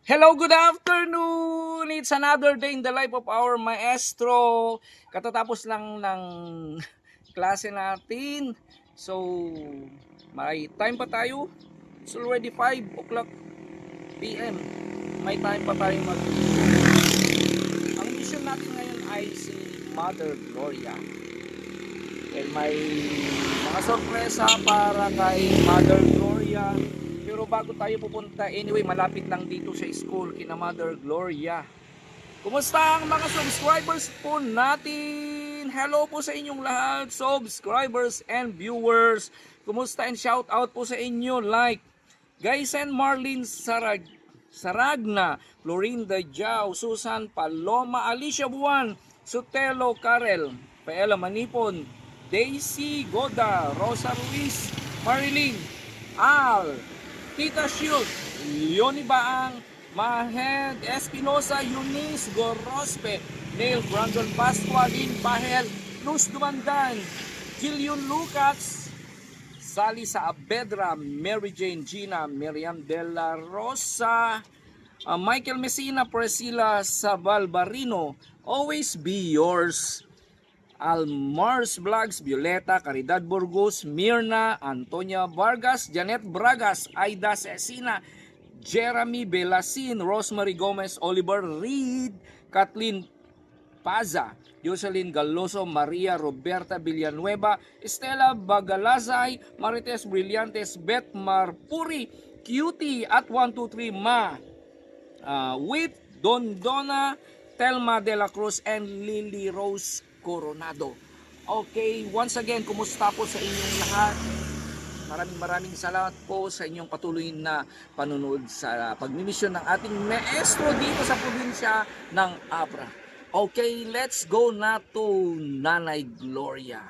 Hello, good afternoon! It's another day in the life of our maestro. Katatapos lang ng klase natin. So, may time pa tayo. It's already 5 o'clock PM. May time pa tayo mag... Ang mission natin ngayon ay si Mother Gloria. And may mga sorpresa para kay Mother Gloria. Pero bago tayo pupunta, anyway, malapit lang dito sa school kina Mother Gloria. Kumusta ang mga subscribers po natin? Hello po sa inyong lahat, subscribers and viewers. Kumusta and shout out po sa inyo like Gaysen Marlene Saragna, Florinda Jau, Susan Paloma, Alicia Buwan, Sotelo Karel, Paela Manipon, Daisy Goda, Rosa Ruiz, Marilyn, Al, Tita Shield, Leonie Baang, Mahed Espinosa, Eunice Gorospe, Neil Brandon Pasqua, Lynn Pahel, Luz Dumandan, Jillian Lucas, Sally Saavedra, Mary Jane Gina, Miriam De La Rosa, Michael Messina, Priscilla Sabalbarino, Always Be Yours, Almars Vlogs, Violeta, Caridad Burgos, Mirna, Antonia Vargas, Janet Bragas, Aida Cecina, Jeremy Belasin, Rosemary Gomez, Oliver Reed, Kathleen Paza, Jocelyn Galoso, Maria Roberta Villanueva, Estela Bagalazay, Marites Brillantes, Beth Marpuri, Cutie at 123 Ma, with Dondona, Telma de la Cruz, and Lily Rose Coronado. Okay, once again, kumusta po sa inyong lahat? Maraming salamat po sa inyong patuloy na panunood sa pagmimisyon ng ating maestro dito sa probinsya ng Abra. Okay, let's go na to Nanay Gloria.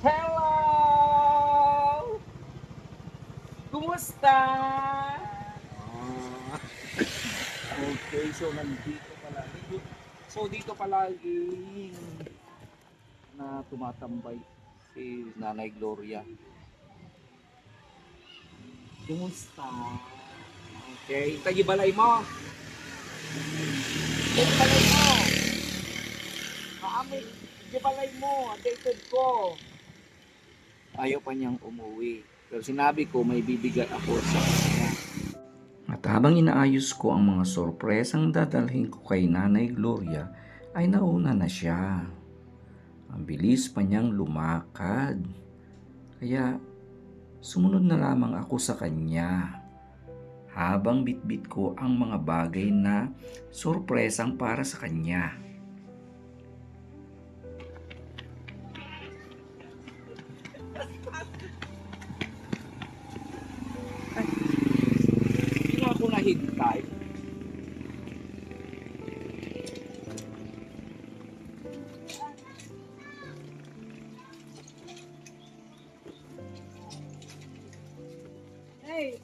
Hello! Kumusta? Okay, so nandito pala. Dito palagi na tumatambay si Nanay Gloria. Kumusta? Okay, tagibalay mo. Tagibalay mo. Kaamay, tagibalay mo. Updated ko. Ayaw pa niyang umuwi. Pero sinabi ko may bibigay ako sa kanya. At habang inaayos ko ang mga sorpresang dadalhin ko kay Nanay Gloria, ay nauna na siya. Ang bilis pa niyang lumakad. Kaya sumunod na lamang ako sa kanya. Habang bitbit ko ang mga bagay na sorpresang para sa kanya. Hindi ako nahintay. Hey!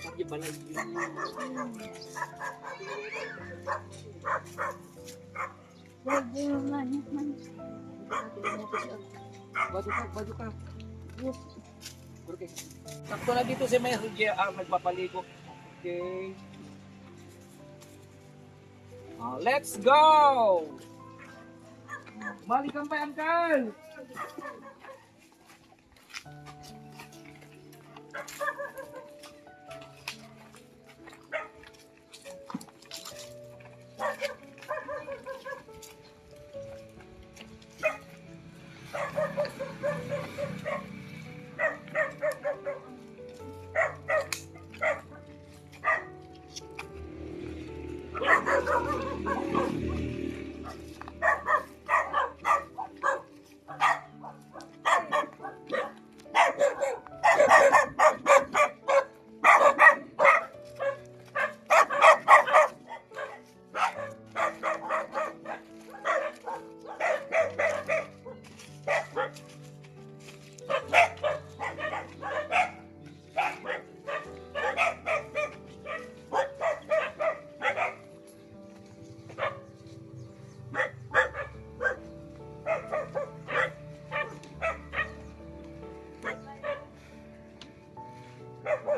Pagibalay yun. Huwag mo naman. Bado ka. Okay. Sakto na dito si Mayor JR nagpapaligo. Okay. Let's go! Balikan pa, Uncle!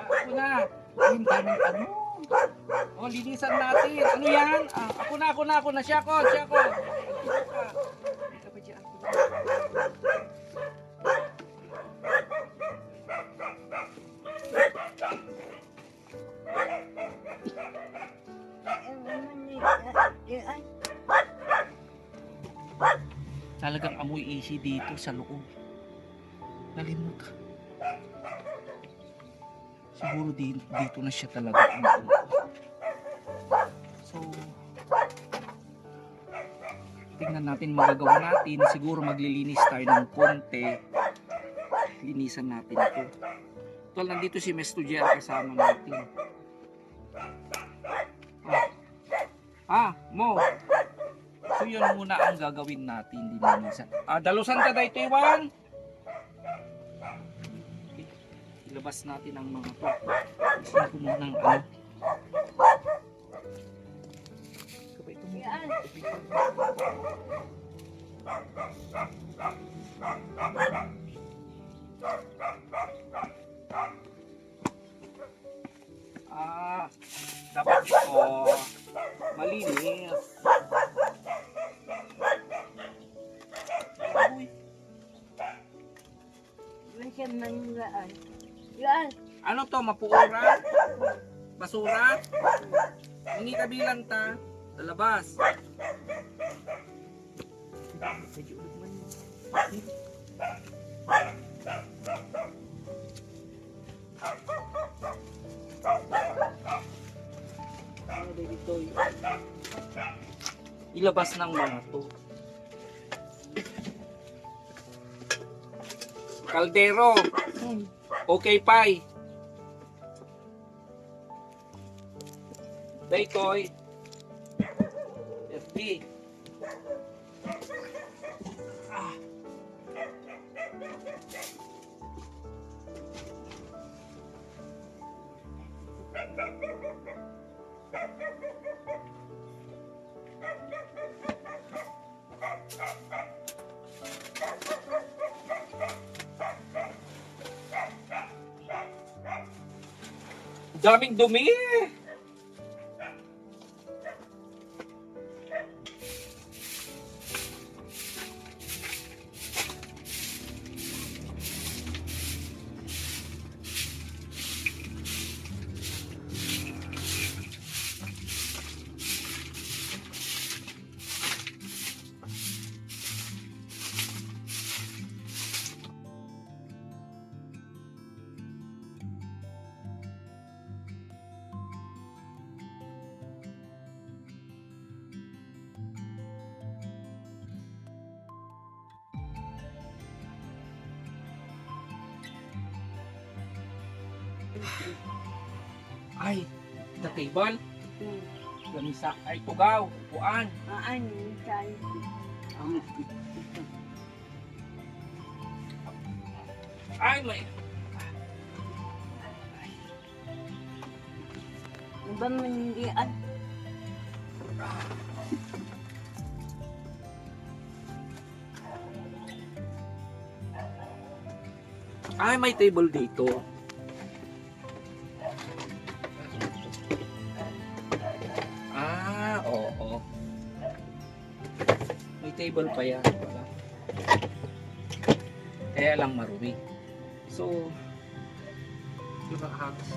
Ako na. Ang daming ano. Oh, linisan natin. Ano yan? Ako na. Siya ko. Talagang amoy easy dito sa loob. Nalimutan. Siguro dito na siya talaga. So, tingnan natin magagawa natin. Siguro maglilinis tayo ng konti. Linisan natin ito. Tol, nandito si Mesto JR kasama natin. Mo. So yun muna ang gagawin natin. Linisan. Dalusan ka dahito, Iwan. Ilabas natin ang mga to. Isin ko muna ng ano. Kapag ito mo. Dapat ito malinis. Ano to, mapuura? Basura? Hindi kabilang ta. Sa labas. Ilabas ng mga to. Kaldero. Okay, Pai. Daytoy. FB. Daming dumi. Ay, the table. Lamisa ay tugaw, upuan. Ay, may. Ba mandian? Ay, may table dito. Ah, oo. May table pa yan. Wala. Kaya lang marumi. So, yung nakahas.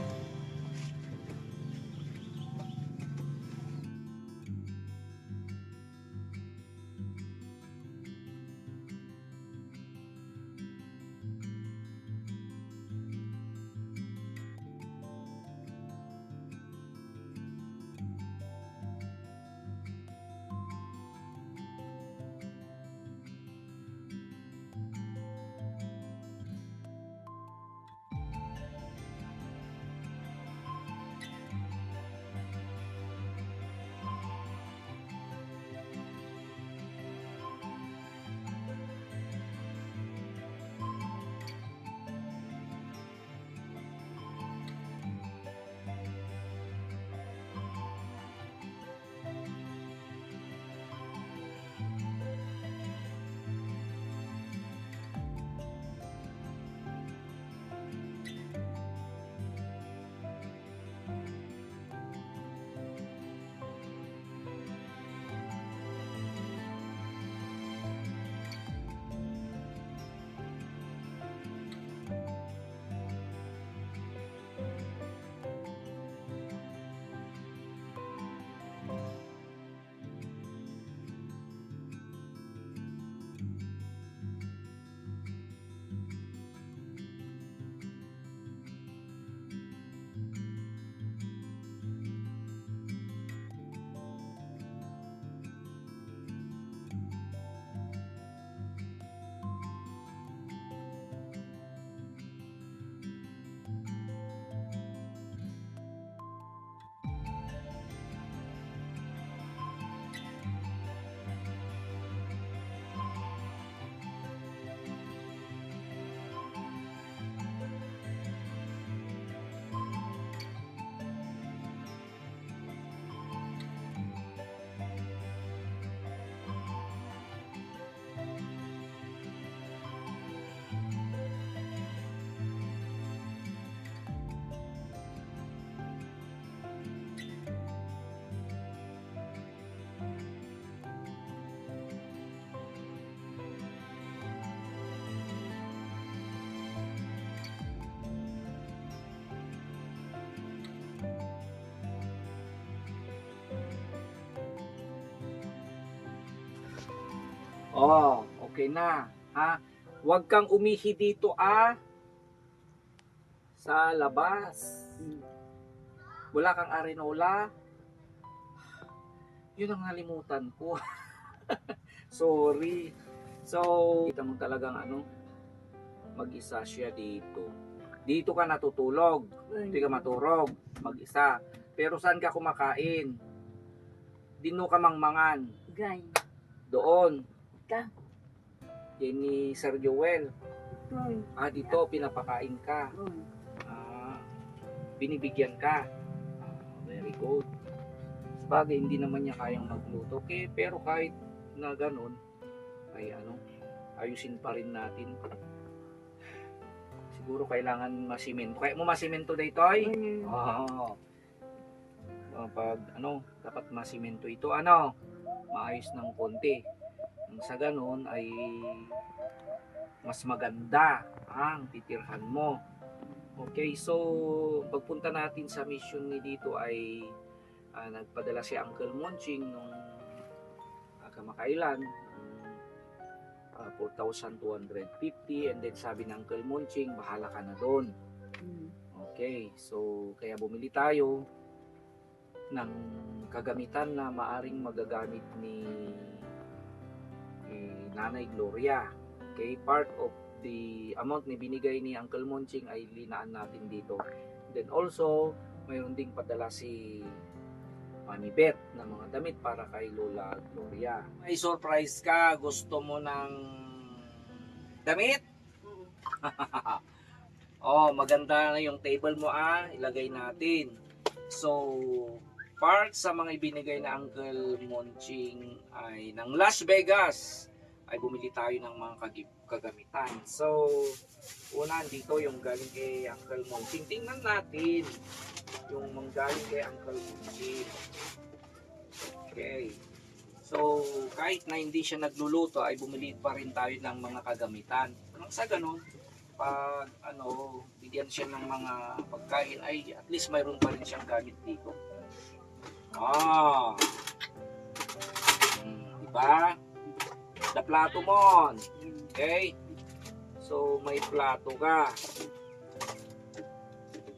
Oh, okay na. Ha? Huwag kang umihi dito sa labas. Wala kang arenola. Yun ang nalimutan ko. Sorry. So, kita mo talagang mag-isa siya dito. Dito ka natutulog. Hindi ka maturog. Mag-isa. Pero saan ka kumakain? Dino ka mangmangan. Gay. Doon. Ka. Yan ni Sir Joel. Uy. Dito pinapakain ka. Uy. Binibigyan ka. Very good. Sabagay, hindi naman niya kayang magluto. Okay, pero kahit na ganun, ay ayusin pa rin natin. Siguro kailangan masimento. Kaya mo masimento dito ay? Uy. Oo. Pag dapat masimento ito, maayos ng konti. Sa ganun ay mas maganda ang titirhan mo. Okay, so pagpunta natin sa mission ni dito ay nagpadala si Uncle Monching nung kamakailan 4,250, and then sabi ng Uncle Monching, bahala ka na doon. Okay, so kaya bumili tayo ng kagamitan na maaring magagamit ni Nanay Gloria. Okay, part of the amount na binigay ni Uncle Monching ay linaan natin dito. Then also, mayroon ding padala si Mami Beth ng mga damit para kay Lola Gloria. May surprise ka, gusto mo ng damit? Oh, maganda na yung table mo ilagay natin. So, part sa mga ibinigay na Uncle Monching ay ng Las Vegas ay bumili tayo ng mga kagamitan. So, una dito yung galing kay Uncle Monching. Tingnan natin yung galing kay Uncle Monching. Okay. So, kahit na hindi siya nagluluto, ay bumili pa rin tayo ng mga kagamitan. Nang sa ganun, pag bigyan siya ng mga pagkain, ay at least mayroon pa rin siyang gamit dito. Diba? The plato mo. Okay? So, may plato ka.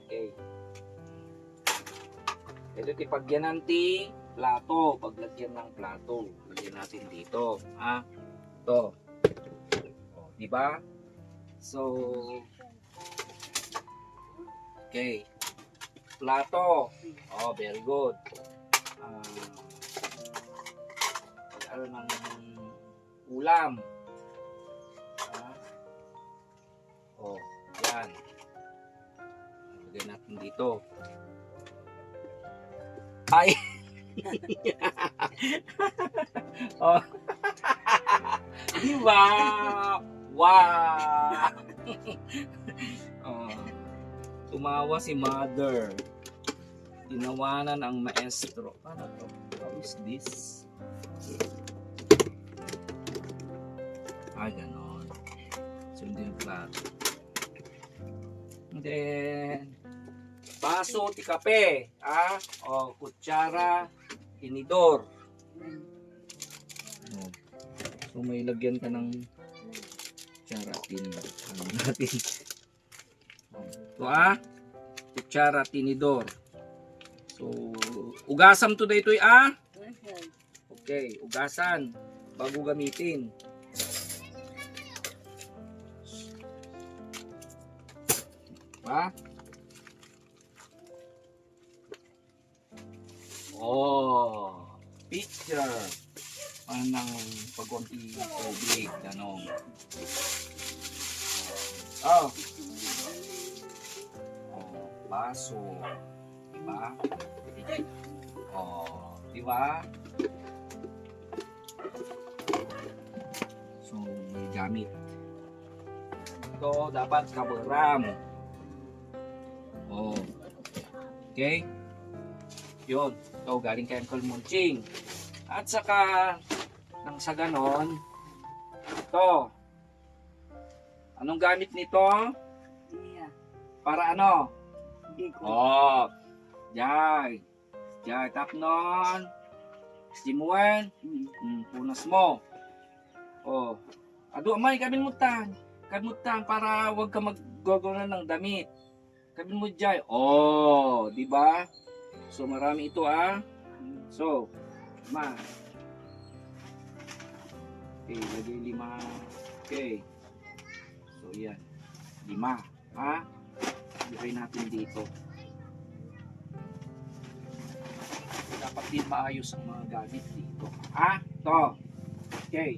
Okay. Ito tipagyan ti plato. Paglagyan ng plato. Lagyan natin dito. Ito. Diba? So, okay. Plato. Very good. Ng ulam. Yan. Lagyan natin dito. Ay! Diba? Wow! Tumawa si mother. Tinawanan ang maestro. Ano to? How is this? Ganon. So, hindi yung plato. And then, baso, tikape. Kutsara, tinidor. So, may lagyan ka ng kutsara, tinidor. Natin. Ito kutsara, tinidor. So, ugasan to dito Okay, ugasan. Bago gamitin. Picture. Anong pag-konti tubig, ganon. Baso. Diba? Diba? So, may gamit. Ito, dapat kaberam. Okay? Yun. Ito, galing kay Uncle Monching. At saka, nang sa ganon, ito. Anong gamit nito? Para ano? Jay. Tap nun. Simuan. Punas mo. Ado, amay, kabimutan. Kabimutan para wag ka maggagawa ng damit. Kabin mo dyan. Diba? So, marami ito So, 5. Okay, lagay 5. Okay. So, yan. 5. Lagay natin dito. Dapat din maayos ang mga gamit dito. Ito. Okay.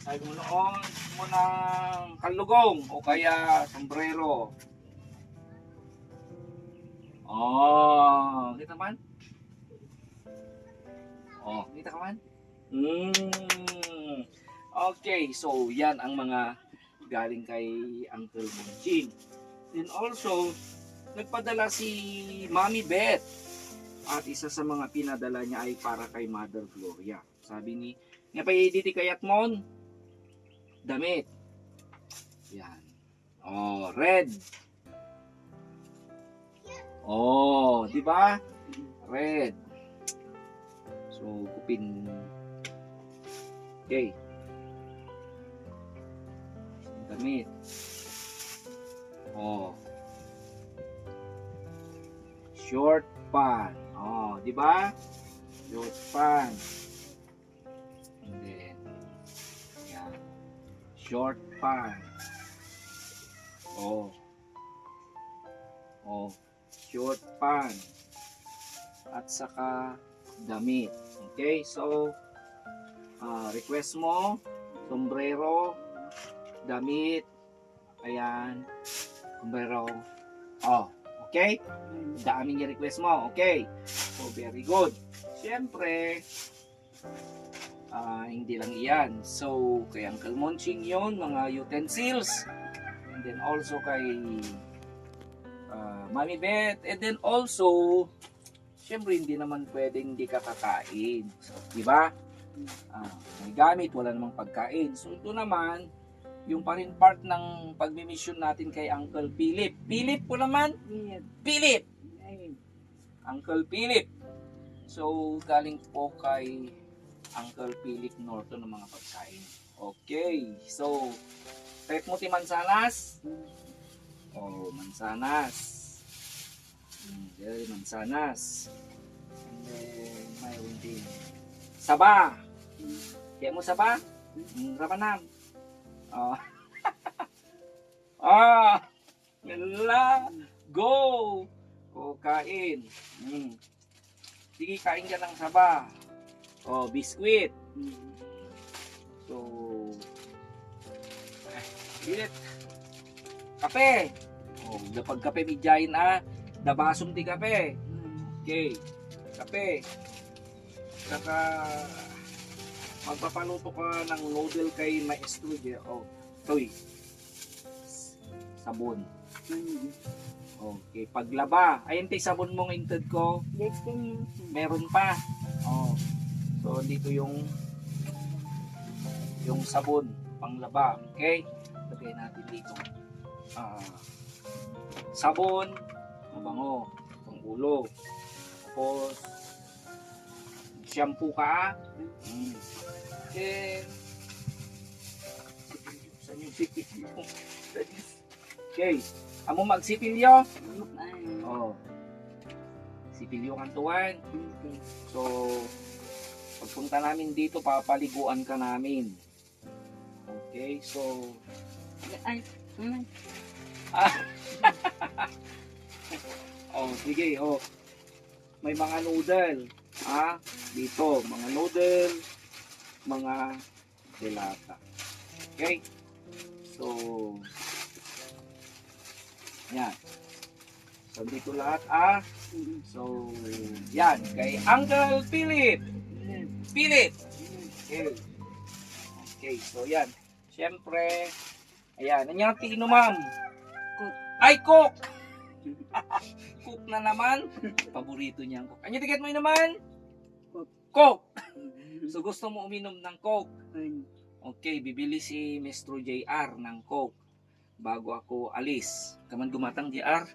Sabi mo noon ng kalugong o kaya sombrero. Kita man? Kita ka man? Okay, so yan ang mga galing kay Uncle Monching. Then also, nagpadala si Mami Beth. At isa sa mga pinadala niya ay para kay Mother Gloria. Sabi ni, nga pa diti kayat mon, damit. Yan. Red. Di ba? Red. So, kupin. Okay. Damit. Short pant. Di ba? Short pant. And then, yan. Short pant. Short pant. At saka damit. Okay, so request mo sombrero, damit, ayan, sombrero. Okay? Daming i-request mo. Okay. So, very good. Siyempre, Hindi lang iyan. So, kay Uncle Monching yon mga utensils. And then also kay Mami Beth. And then also, syempre hindi naman pwedeng hindi ka kakain. So, di ba? May gamit, wala namang pagkain. So, ito naman, yung pa rin part ng pagmimission natin kay Uncle Philip. Philip po naman? Philip! Uncle Philip. So, galing po kay Uncle Philip Norton ng mga pagkain. Okay. So, type mo ti mansanas? Oh, mansanas. There, mansanas. And then, mayroon din. Saba. Kaya mo saba? Ramanam. Oh. Nila. Go. O, kain. Sige, kain ka ng saba. O, biskwit. So, init. Kape. O, kapag kape midyayin dabasong di kape. Okay. Kape. Saka, magpapaluto ka ng noodle kay Maestro J. O, toy. Sabon. Okay, paglaba. Ayun tay sabon mong inted ko. Meron pa. Oh. So dito yung sabon panglaba. Okay? Lagay natin dito. Sabon, mabango, pangulo. Tapos shampoo ka. Then saan yung sipilyo? Okay. Amo magsipilyo? Oh. Sipilyo kantuan. So, pagpunta namin dito, papaliguan ka namin. Okay, so... Oh, sige, oh. May mga noodle. Dito, mga noodle, mga delata. Okay? So, yan. So, dito lahat So, yan. Kay Uncle Philip. Philip. Okay. Okay, so yan. Siyempre, ayan. Nangyang tino, ma'am? Cook. Ay, cook! Cook na naman. Paborito niya ang cook. Ano tiket mo naman? Coke. So, gusto mo uminom ng coke? Okay, bibili si Mr. JR ng coke bago ako alis. Kaman gumatang JR.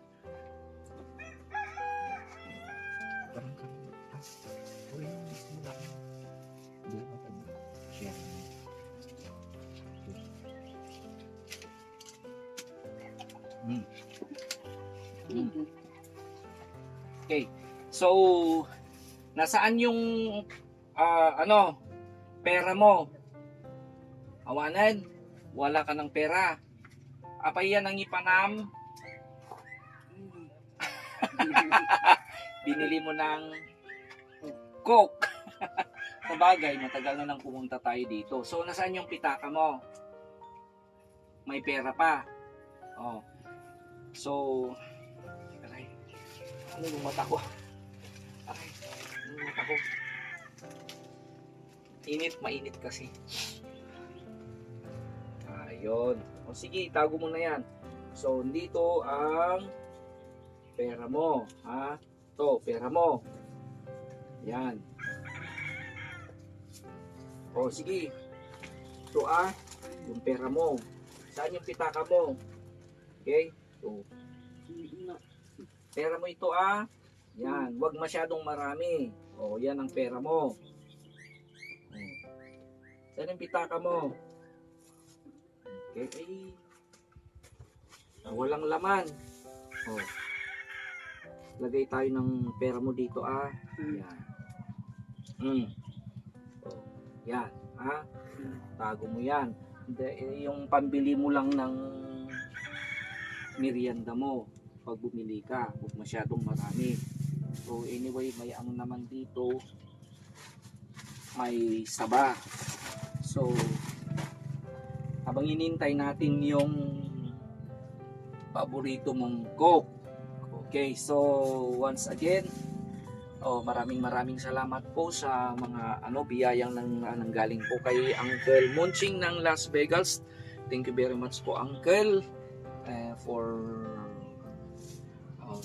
Okay. So, nasaan yung pera mo? Awanan, wala ka ng pera. Apa yan ang ipanam? Binili mo ng coke. Sabagay, matagal na nang pumunta tayo dito. So, nasaan yung pitaka mo? May pera pa. Oh. So, aray. Ano yung mata ko? Aray, ano yung mata ko? Init, mainit kasi. Ayun. O sige, itago mo na yan. So, dito ang pera mo. Ito, pera mo. Yan. O sige. Ito yung pera mo. Saan yung pitaka mo? Okay? So, pera mo ito Yan. Huwag masyadong marami. O, yan ang pera mo. Saan yung pitaka mo? Okay. Walang laman. Oh. Lagay tayo ng pera mo dito Yan. Oh. Yan. Tago mo yan. Yung pambili mo lang ng merienda mo pag bumili ka. Huwag masyadong marami. So anyway, may ano naman dito. May saba. So, habang inintay natin yung paborito mong coke. Okay, so once again, Maraming salamat po sa mga biyayang nanggaling po kay Uncle Monching ng Las Vegas. Thank you very much po, Uncle, for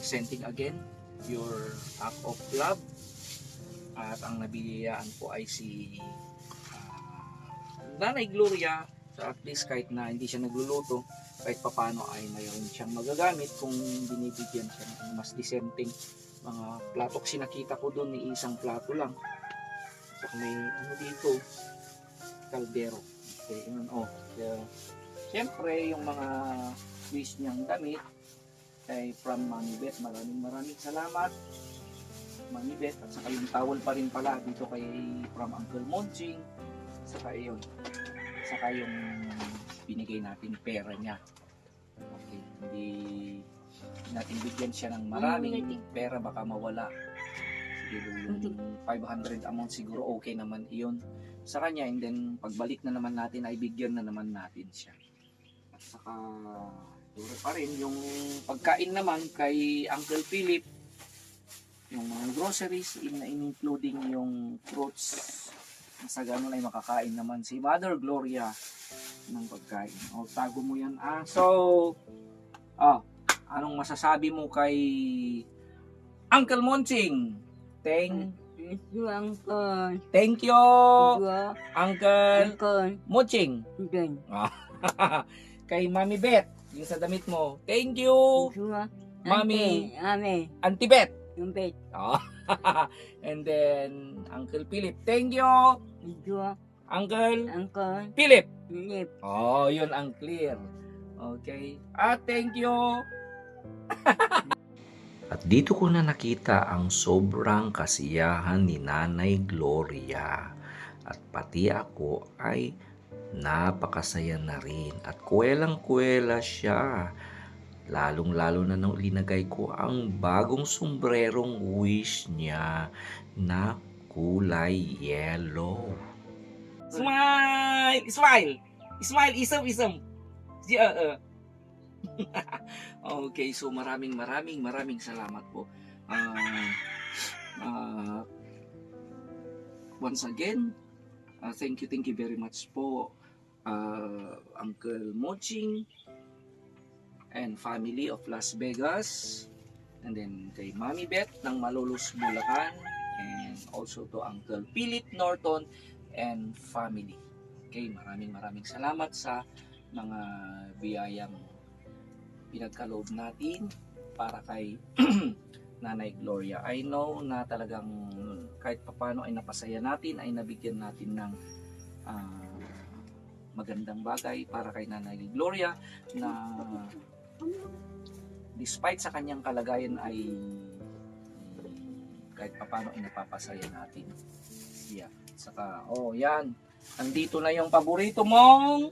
sending again your act of love. At ang nabiyayaan po ay si Nanay Gloria. So at least kahit na hindi siya nagluluto, kahit papano ay mayroon siyang magagamit kung binibigyan siya ng mas disenteng mga plato. Kasi nakita ko doon ni isang plato lang. So may dito, kaldero. Okay, yun, siyempre yung mga wish niyang damit ay from Mami Beth. Maraming salamat, Mami Beth. At saka yung towel pa rin pala dito kay from Uncle Monching. Saka yun, saka yung binigay natin pera niya. Okay, hindi natin bigyan siya ng maraming pera, baka mawala. Siguro yung 500 amount siguro okay naman iyon sa kanya, and then pagbalik na naman natin ay bigyan na naman natin siya. At saka siguro pa rin yung pagkain naman kay Uncle Philip, yung mga groceries including yung fruits, sa ganun ay makakain naman si Mother Gloria ng pagkain. Tago mo yan. Anong masasabi mo kay Uncle Monching? Thank you, Uncle. Thank you, Uncle Monching. Kay Mami Beth, yung sa damit mo. Thank you, Mami Auntie Beth. And then Uncle Philip. Thank you, Uncle Philip. Yun ang clear. Okay. Thank you. At dito ko na nakita ang sobrang kasiyahan ni Nanay Gloria. At pati ako ay napakasaya na rin. At kuwelang-kuwela siya. Lalong-lalo na nung linagay ko ang bagong sombrerong wish niya na kulay yellow. Smile! Smile! Smile! Isam! Okay, so maraming salamat po. Once again, thank you very much po, Uncle Monching and family of Las Vegas, and then kay Mami Beth ng Malolos, Bulacan, and also to Uncle Philip Norton and family. Okay, maraming salamat sa mga biyayang pinagkaloob natin para kay Nanay Gloria. I know na talagang kahit papano ay napasaya natin, ay nabigyan natin ng magandang bagay para kay Nanay Gloria, na despite sa kanyang kalagayan ay kahit papano ay napapasaya natin. Yeah. Saka, yan. Nandito na yung paborito mong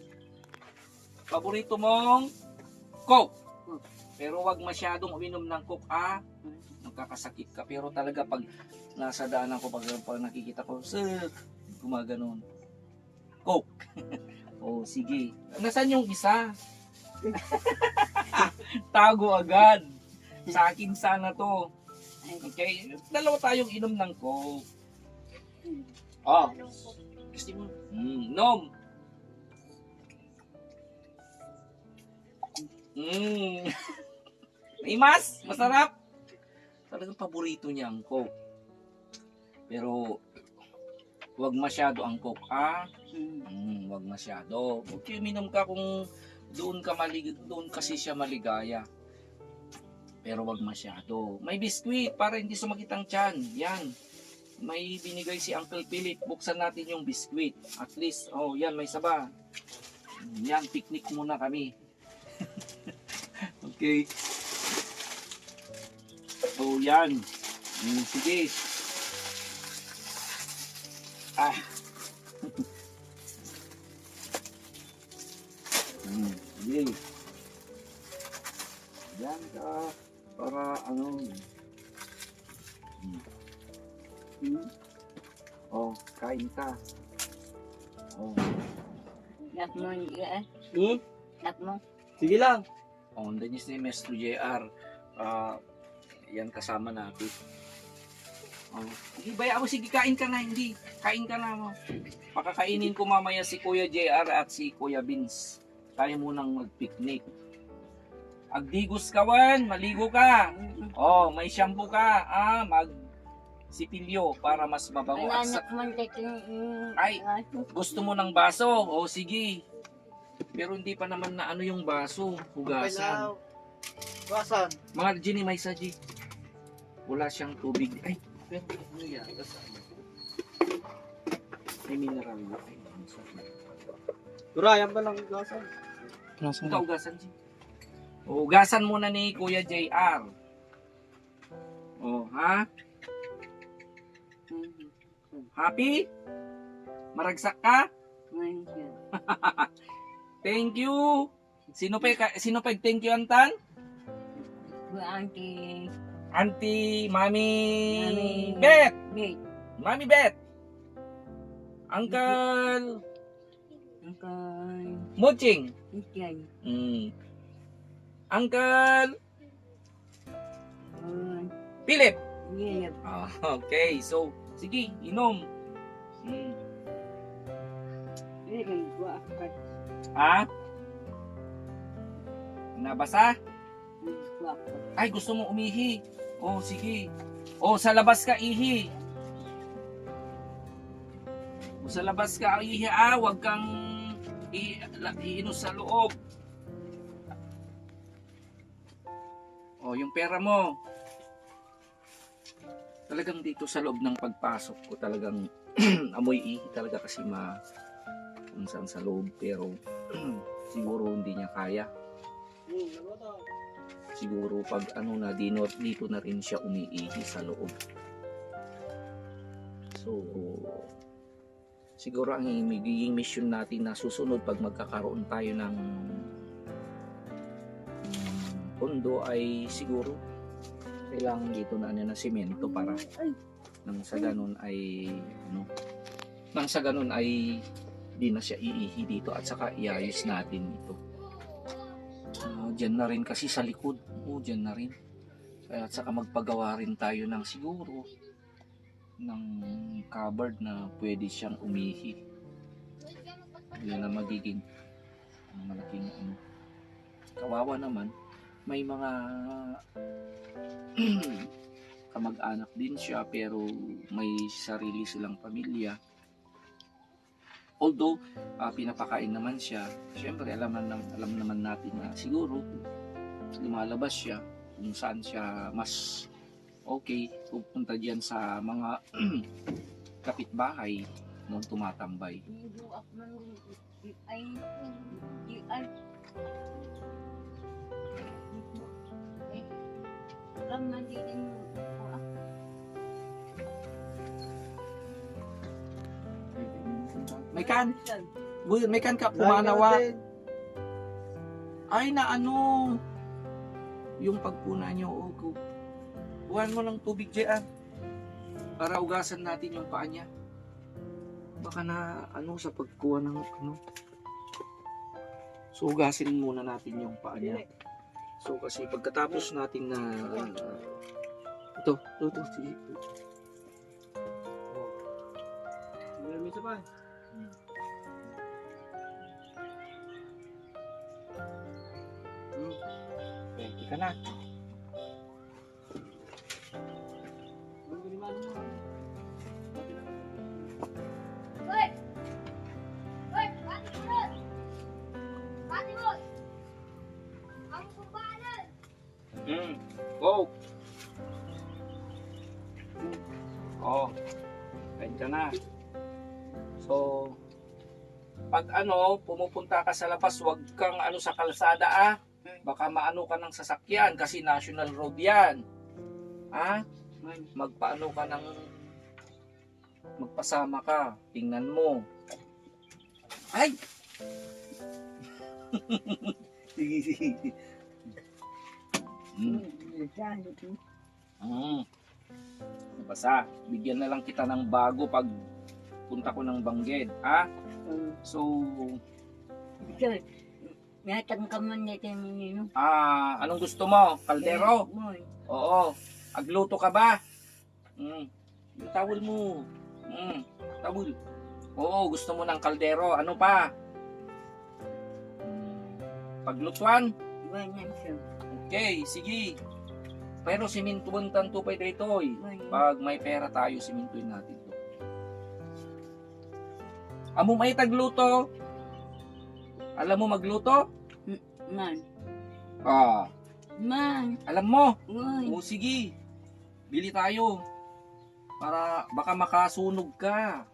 Coke. Pero wag masyadong uminom ng Coke, nagkakasakit ka. Pero talaga pag nasa daanan ko, pag nakikita ko, gumaganon. Coke. Sige. Nasaan yung isa? Tago agad. Sa akin sana to. Okay? Dalawa tayong inom ng Coke. Gusto mo? Nom. Imas, masarap. Talagang paborito niya ang Coke. Pero wag masyado ang Coke, wag masyado. Okay, uminom ka kung doon kasi siya maligaya. Pero wag masyado. May biskwit para hindi sumakit ang tiyan. Yan. May binigay si Uncle Philip. Buksan natin yung biskwit. At least, yan, may saba. Yan, picnic muna kami. Okay. Yan. Sige. Sige. Yan ka. Para kain ka. Yak mo, yak mo. Sige lang. Andun yung si Mr. JR. Yan kasama natin. Oh. Sige, bayaan mo. Sige, kain ka na. Hindi. Kain ka na mo. Pakakainin ko mamaya si Kuya JR at si Kuya Vince. Tayo munang mag-picnic. Agdigos ka, Wan. Maligo ka. Oh, may shampoo ka. Sipilyo para mas mabango. At Anak man tayo. Ay. Gusto mo ng baso? O sige. Pero hindi pa naman na ano yung baso. Hugasan. Basan. Mga Ginny, may saji. Wala siyang tubig. Ay, pero ano yan? May mineral. Durayan ba lang basan? Ikaw hugasan, G. Hugasan muna ni Kuya JR. Oh, ha? Happy? Maragsak ka? Thank you. Sino pa thank you antan? Auntie. Auntie, Mami, Mami. Bet. Wait. Mami Bet. Uncle Uncle. Muching. Ikan. Uncle Philip. Yeah. Okay, so sige, inom. Ha? Nabasa? Ay, gusto mo umihi. Oh, sige. Oh, sa labas ka ihi. O sa labas ka ihi, wag kang iinos sa loob. Oh, yung pera mo. Talagang dito sa loob ng pagpasok ko talagang amoy ihi talaga kasi kung saan sa loob, pero siguro hindi niya kaya. Siguro pag dito na rin siya umiihi sa loob. So siguro ang magiging mission natin na susunod pag magkakaroon tayo ng pondo ay siguro kailangan dito na ng semento para nang sa ganun ay di na siya iihi dito at saka iayos natin ito. Diyan na rin kasi sa likod. Diyan na rin. At saka magpagawa rin tayo ng siguro ng cupboard na pwede siyang umihi. Yan na magiging malaking kawawa naman. May mga kamag-anak din siya pero may sarili silang pamilya. Although pinapakain naman siya, syempre alam naman natin na siguro lumalabas siya kung saan siya mas okay, pupunta diyan sa mga kapitbahay nung tumatambay. May kan ka pumanawa. Ay na yung pagpuna nyo, buwan mo ng tubig dyan para ugasan natin yung paa niya. Baka na sa pagkuha ng so ugasin muna natin yung paa niya. So kasi pagkatapos natin na ito sige. Meron isa pa. Ready ka na. Go! Ready ka na. So, pag pumupunta ka sa labas, wag kang sa kalsada baka maano ka ng sasakyan kasi national road yan. Magpaano ka magpasama ka. Tingnan mo. Ay! Sige. Basta, bigyan na lang kita ng bago pag punta ko ng Bangged. So, anong gusto mo? Kaldero? Oo. Agluto ka ba? Yung towel mo. Towel. Oo, gusto mo ng kaldero. Ano pa? Paglutuan? Ganyan siya. Okay, sige. Pero simintuan tanto pa dito. Ganyan. Pag may pera tayo, simintuin natin to. Amo may tagluto? Alam mo magluto? Man. Ah, Man. alam mo? Uy. O sige. Bili tayo. Para baka makasunog ka.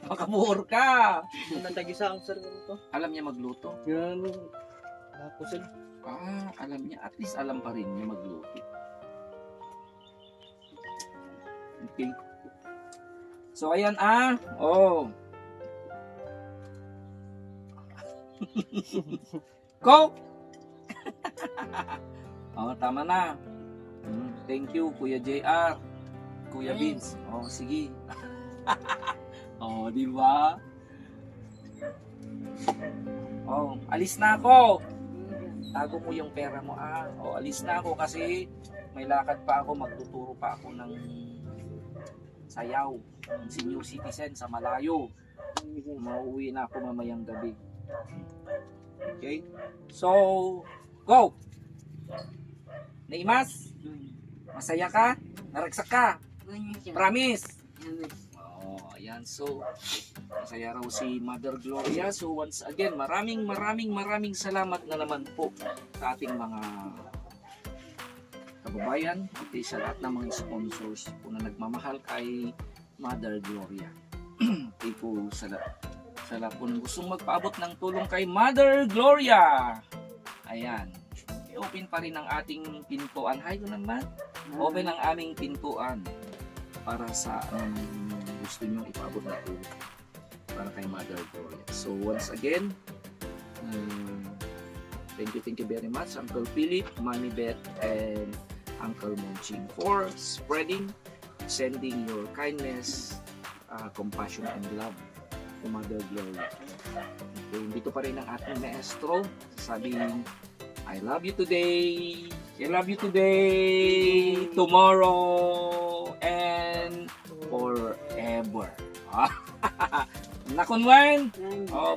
Makabuhor ka. Ang nagtagisa ang sarili nito. Alam niya magluto? Yan. Napusin. Alam niya. At least alam pa rin niya magluto. Okay. So, ayan Oh. Go! Tama na. Thank you, Kuya JR. Kuya Vince. Sige. Di ba? Alis na ako. Tago mo yung pera mo alis na ako kasi may lakad pa ako, magtuturo pa ako ng sayaw ng senior citizen sa malayo. Mauwi na ako mamayang gabi. Okay? So, go! Naimas? Masaya ka? Naragsak ka? Ganyan siya. Promise? Ganyan. Ayan. So, masaya raw si Mother Gloria. So, once again, maraming salamat na naman po sa ating mga kababayan, pati sa lahat ng mga sponsors po na nagmamahal kay Mother Gloria. Hindi po sa lahat po na gustong magpaabot ng tulong kay Mother Gloria. Ayan. I-open pa rin ang ating pintuan. Hi, naman. Open ang aming pintuan para sa gusto nyo ipaabot na tulong para kay Mother Gloria. So once again, thank you very much Uncle Philip, Mami Beth, and Uncle Monching for sending your kindness, compassion, and love to Mother Gloria. Okay, dito pa rin ang ating maestro, sabing, I love you today, I love you today, tomorrow, and forever. Nakunwan!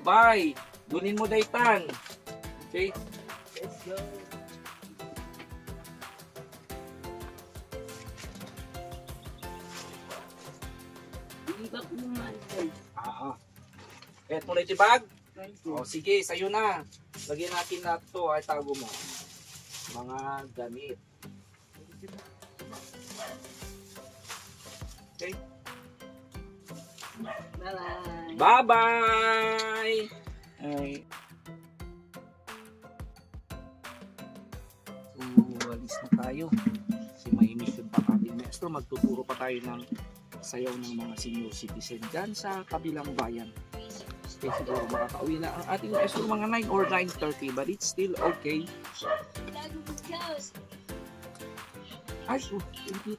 Bye! Dunin mo daytan. Okay? Let's go. Hindi ka kumain. Kahit mo na itibag? Sige, sa'yo na. Lagyan natin na ito, tago mo. Mga gamit. Okay? Bye-bye. Bye-bye! So, alis na tayo. Kasi may mission pa ating maestro. Magtuturo pa tayo ng sayaw ng mga senior citizen dyan sa kabilang bayan. Okay, siguro makakauwi na ang ating maestro mga 9 or 9:30, but it's still okay. Ay, thank you.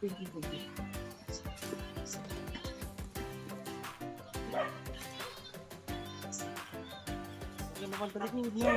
Ano naman talikod mo?